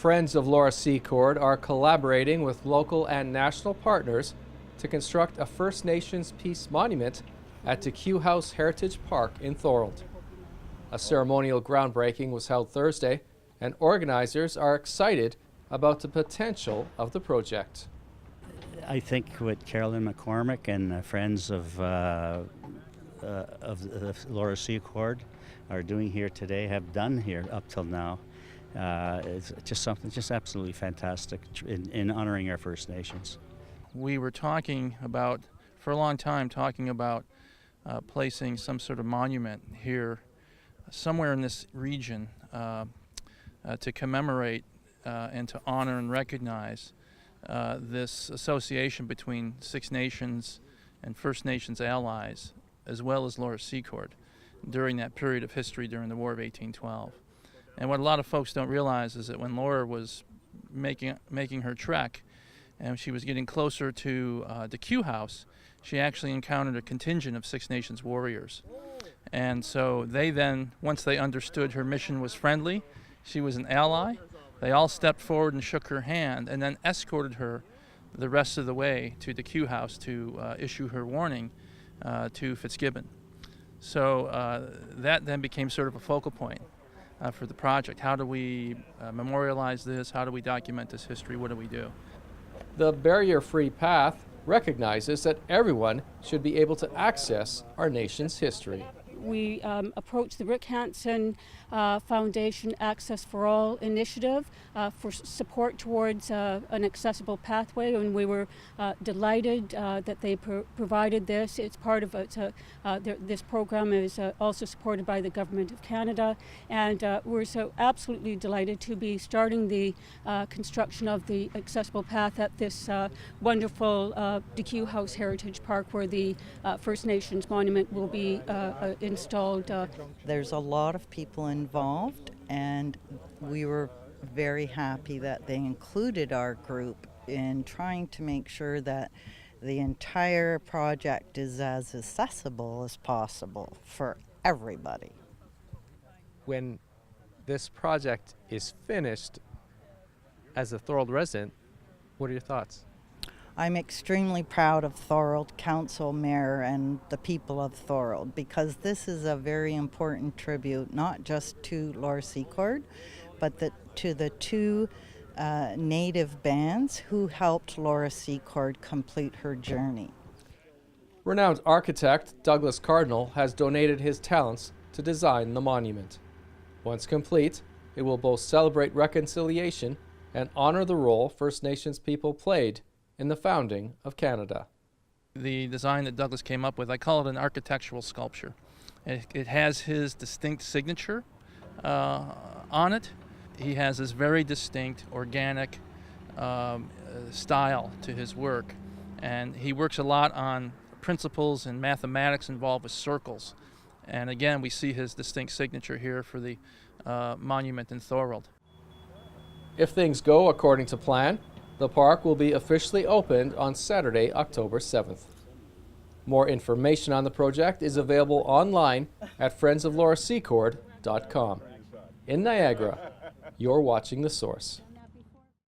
Friends of Laura Secord are collaborating with local and national partners to construct a First Nations Peace Monument at the House Heritage Park in Thorold. A ceremonial groundbreaking was held Thursday, and organizers are excited about the potential of the project. I think what Carolyn McCormick and Friends of Laura Secord are doing here today, have done here up till now, it's just something just absolutely fantastic in honoring our First Nations. We were talking about, for a long time, placing some sort of monument here, somewhere in this region, to commemorate and to honor and recognize this association between Six Nations and First Nations allies, as well as Laura Secord, during that period of history during the War of 1812. And what a lot of folks don't realize is that when Laura was making her trek, and she was getting closer to the Q House, she actually encountered a contingent of Six Nations warriors. And so they then, once they understood her mission was friendly, she was an ally, they all stepped forward and shook her hand and then escorted her the rest of the way to the Q House to issue her warning to Fitzgibbon. So that then became sort of a focal point for the project. How do we memorialize this? How do we document this history? What do we do? The barrier-free path recognizes that everyone should be able to access our nation's history. We approached the Rick Hansen Foundation Access for All initiative for support towards an accessible pathway, and we were delighted that they provided this. It's part of this program is also supported by the Government of Canada, and we're so absolutely delighted to be starting the construction of the accessible path at this wonderful DQ House Heritage Park, where the First Nations monument will be installed. There's a lot of people involved, and we were very happy that they included our group in trying to make sure that the entire project is as accessible as possible for everybody. When this project is finished, as a Thorold resident, what are your thoughts? I'm extremely proud of Thorold Council, Mayor, and the people of Thorold, because this is a very important tribute, not just to Laura Secord, but to the two native bands who helped Laura Secord complete her journey. Renowned architect Douglas Cardinal has donated his talents to design the monument. Once complete, it will both celebrate reconciliation and honor the role First Nations people played in the founding of Canada. The design that Douglas came up with, I call it an architectural sculpture. It has his distinct signature on it. He has this very distinct, organic style to his work, and he works a lot on principles and mathematics involved with circles. And again, we see his distinct signature here for the monument in Thorold. If things go according to plan, the park will be officially opened on Saturday, October 7th. More information on the project is available online at friendsoflaurasecord.com. In Niagara, you're watching The Source.